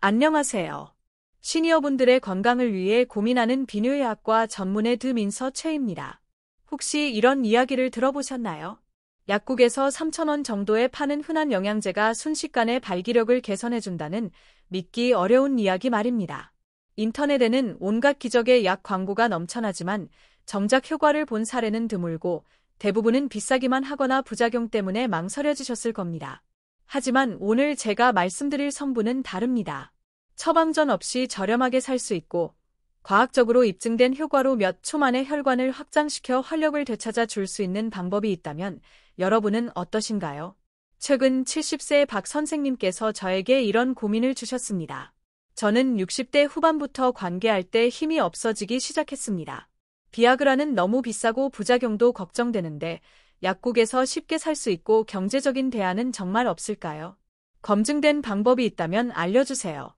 안녕하세요. 시니어분들의 건강을 위해 고민하는 비뇨의학과 전문의 드민서 최입니다. 혹시 이런 이야기를 들어보셨나요? 약국에서 3,000원 정도에 파는 흔한 영양제가 순식간에 발기력을 개선해준다는 믿기 어려운 이야기 말입니다. 인터넷에는 온갖 기적의 약 광고가 넘쳐나지만 정작 효과를 본 사례는 드물고 대부분은 비싸기만 하거나 부작용 때문에 망설여지셨을 겁니다. 하지만 오늘 제가 말씀드릴 성분은 다릅니다. 처방전 없이 저렴하게 살 수 있고 과학적으로 입증된 효과로 몇 초 만에 혈관을 확장시켜 활력을 되찾아 줄 수 있는 방법이 있다면 여러분은 어떠신가요? 최근 70세 박 선생님께서 저에게 이런 고민을 주셨습니다. 저는 60대 후반부터 관계할 때 힘이 없어지기 시작했습니다. 비아그라는 너무 비싸고 부작용도 걱정되는데 약국에서 쉽게 살 수 있고 경제적인 대안은 정말 없을까요? 검증된 방법이 있다면 알려주세요.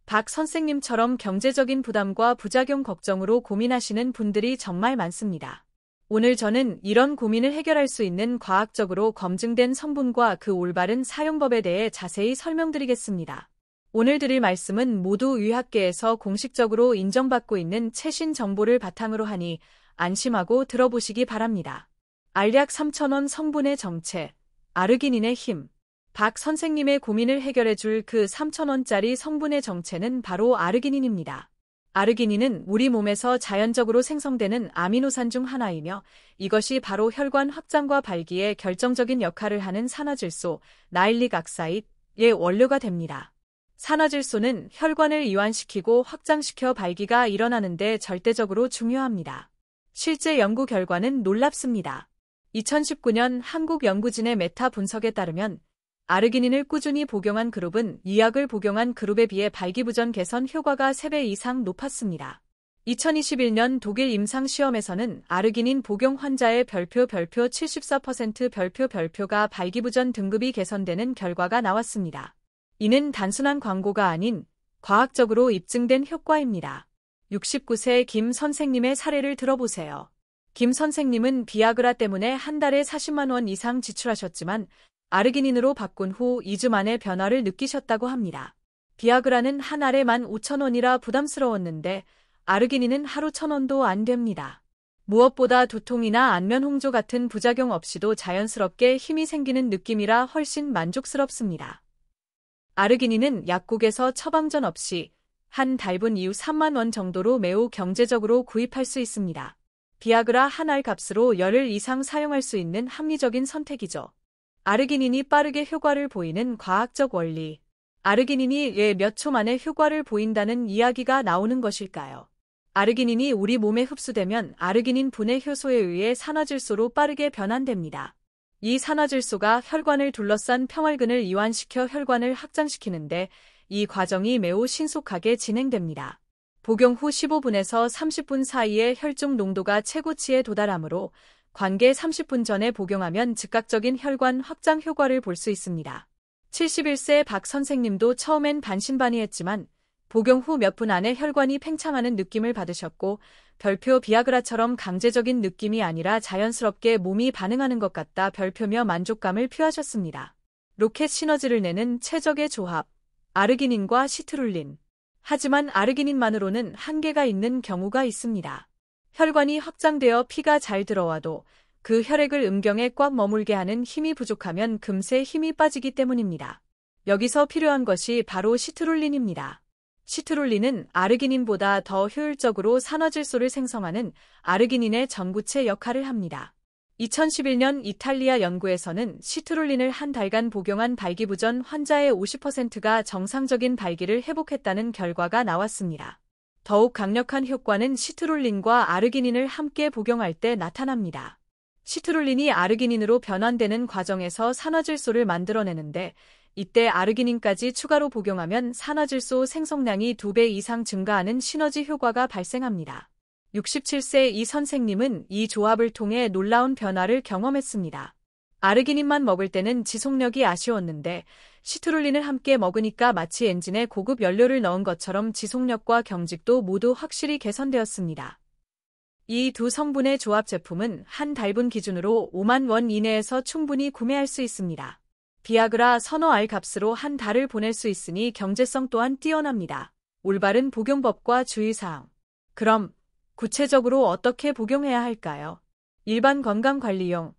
박 선생님처럼 경제적인 부담과 부작용 걱정으로 고민하시는 분들이 정말 많습니다. 오늘 저는 이런 고민을 해결할 수 있는 과학적으로 검증된 성분과 그 올바른 사용법에 대해 자세히 설명드리겠습니다. 오늘 드릴 말씀은 모두 의학계에서 공식적으로 인정받고 있는 최신 정보를 바탕으로 하니 안심하고 들어보시기 바랍니다. 알약 3,000원 성분의 정체, 아르기닌의 힘. 박 선생님의 고민을 해결해줄 그 3,000원짜리 성분의 정체는 바로 아르기닌입니다. 아르기닌은 우리 몸에서 자연적으로 생성되는 아미노산 중 하나이며 이것이 바로 혈관 확장과 발기에 결정적인 역할을 하는 산화질소, 나일릭 악사이드의 원료가 됩니다. 산화질소는 혈관을 이완시키고 확장시켜 발기가 일어나는 데 절대적으로 중요합니다. 실제 연구 결과는 놀랍습니다. 2019년 한국연구진의 메타 분석에 따르면 아르기닌을 꾸준히 복용한 그룹은 이 약을 복용한 그룹에 비해 발기부전 개선 효과가 3배 이상 높았습니다. 2021년 독일 임상시험에서는 아르기닌 복용 환자의 별표 74% 별표가 발기부전 등급이 개선되는 결과가 나왔습니다. 이는 단순한 광고가 아닌 과학적으로 입증된 효과입니다. 69세 김 선생님의 사례를 들어보세요. 김 선생님은 비아그라 때문에 한 달에 40만 원 이상 지출하셨지만 아르기닌으로 바꾼 후 2주 만에 변화를 느끼셨다고 합니다. 비아그라는 한 알에 15,000원이라 부담스러웠는데 아르기닌은 하루 1,000원도 안 됩니다. 무엇보다 두통이나 안면 홍조 같은 부작용 없이도 자연스럽게 힘이 생기는 느낌이라 훨씬 만족스럽습니다. 아르기닌은 약국에서 처방전 없이 한 달분 이후 3만 원 정도로 매우 경제적으로 구입할 수 있습니다. 비아그라 한 알 값으로 열흘 이상 사용할 수 있는 합리적인 선택이죠. 아르기닌이 빠르게 효과를 보이는 과학적 원리. 아르기닌이 왜 몇 초 만에 효과를 보인다는 이야기가 나오는 것일까요? 아르기닌이 우리 몸에 흡수되면 아르기닌 분해 효소에 의해 산화질소로 빠르게 변환됩니다. 이 산화질소가 혈관을 둘러싼 평활근을 이완시켜 혈관을 확장시키는데 이 과정이 매우 신속하게 진행됩니다. 복용 후 15분에서 30분 사이에 혈중 농도가 최고치에 도달하므로 관계 30분 전에 복용하면 즉각적인 혈관 확장 효과를 볼 수 있습니다. 71세 박 선생님도 처음엔 반신반의했지만 복용 후 몇 분 안에 혈관이 팽창하는 느낌을 받으셨고 별표 비아그라처럼 강제적인 느낌이 아니라 자연스럽게 몸이 반응하는 것 같다 별표며 만족감을 표하셨습니다. 로켓 시너지를 내는 최적의 조합, 아르기닌과 시트룰린. 하지만 아르기닌만으로는 한계가 있는 경우가 있습니다. 혈관이 확장되어 피가 잘 들어와도 그 혈액을 음경에 꽉 머물게 하는 힘이 부족하면 금세 힘이 빠지기 때문입니다. 여기서 필요한 것이 바로 시트룰린입니다. 시트룰린은 아르기닌보다 더 효율적으로 산화질소를 생성하는 아르기닌의 전구체 역할을 합니다. 2011년 이탈리아 연구에서는 시트룰린을 한 달간 복용한 발기부전 환자의 50%가 정상적인 발기를 회복했다는 결과가 나왔습니다. 더욱 강력한 효과는 시트룰린과 아르기닌을 함께 복용할 때 나타납니다. 시트룰린이 아르기닌으로 변환되는 과정에서 산화질소를 만들어내는데 이때 아르기닌까지 추가로 복용하면 산화질소 생성량이 2배 이상 증가하는 시너지 효과가 발생합니다. 67세 이 선생님은 이 조합을 통해 놀라운 변화를 경험했습니다. 아르기닌만 먹을 때는 지속력이 아쉬웠는데 시트룰린을 함께 먹으니까 마치 엔진에 고급 연료를 넣은 것처럼 지속력과 경직도 모두 확실히 개선되었습니다. 이 두 성분의 조합 제품은 한 달분 기준으로 5만 원 이내에서 충분히 구매할 수 있습니다. 비아그라 서너 알 값으로 한 달을 보낼 수 있으니 경제성 또한 뛰어납니다. 올바른 복용법과 주의사항. 그럼 구체적으로 어떻게 복용해야 할까요? 일반 건강관리용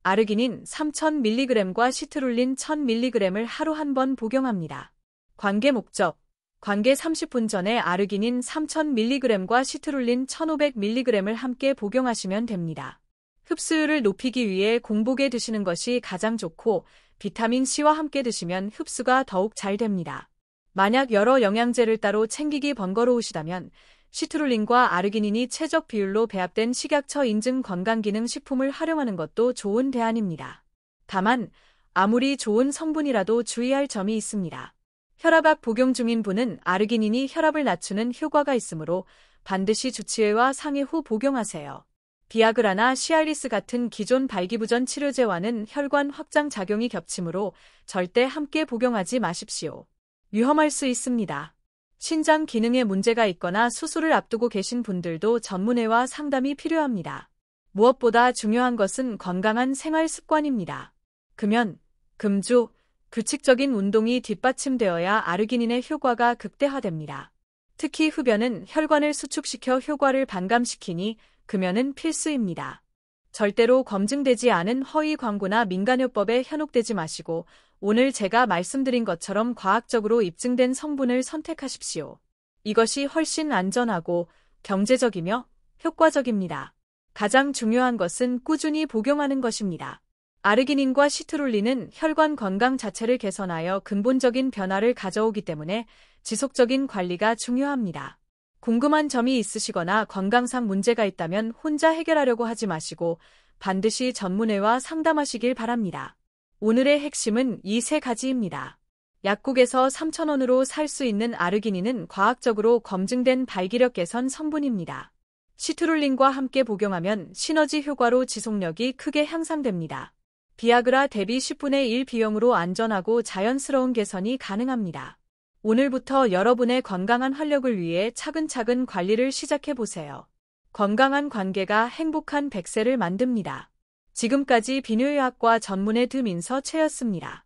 아르기닌 3000mg과 시트룰린 1000mg을 하루 한 번 복용합니다. 관계 목적 관계 30분 전에 아르기닌 3000mg과 시트룰린 1500mg을 함께 복용하시면 됩니다. 흡수율을 높이기 위해 공복에 드시는 것이 가장 좋고 비타민C와 함께 드시면 흡수가 더욱 잘 됩니다. 만약 여러 영양제를 따로 챙기기 번거로우시다면 시트룰린과 아르기닌이 최적 비율로 배합된 식약처 인증 건강기능식품을 활용하는 것도 좋은 대안입니다. 다만 아무리 좋은 성분이라도 주의할 점이 있습니다. 혈압약 복용 중인 분은 아르기닌이 혈압을 낮추는 효과가 있으므로 반드시 주치의와 상의 후 복용하세요. 비아그라나 시알리스 같은 기존 발기부전 치료제와는 혈관 확장 작용이 겹치므로 절대 함께 복용하지 마십시오. 위험할 수 있습니다. 신장 기능에 문제가 있거나 수술을 앞두고 계신 분들도 전문의와 상담이 필요합니다. 무엇보다 중요한 것은 건강한 생활 습관입니다. 금연, 금주, 규칙적인 운동이 뒷받침되어야 아르기닌의 효과가 극대화됩니다. 특히 흡연은 혈관을 수축시켜 효과를 반감시키니 금연은 필수입니다. 절대로 검증되지 않은 허위 광고나 민간요법에 현혹되지 마시고 오늘 제가 말씀드린 것처럼 과학적으로 입증된 성분을 선택하십시오. 이것이 훨씬 안전하고 경제적이며 효과적입니다. 가장 중요한 것은 꾸준히 복용하는 것입니다. 아르기닌과 시트룰린은 혈관 건강 자체를 개선하여 근본적인 변화를 가져오기 때문에 지속적인 관리가 중요합니다. 궁금한 점이 있으시거나 건강상 문제가 있다면 혼자 해결하려고 하지 마시고 반드시 전문의와 상담하시길 바랍니다. 오늘의 핵심은 이 세 가지입니다. 약국에서 3,000원으로 살 수 있는 아르기닌은 과학적으로 검증된 발기력 개선 성분입니다. 시트룰린과 함께 복용하면 시너지 효과로 지속력이 크게 향상됩니다. 비아그라 대비 10분의 1 비용으로 안전하고 자연스러운 개선이 가능합니다. 오늘부터 여러분의 건강한 활력을 위해 차근차근 관리를 시작해보세요. 건강한 관계가 행복한 100세를 만듭니다. 지금까지 비뇨의학과 전문의 드민서 최였습니다.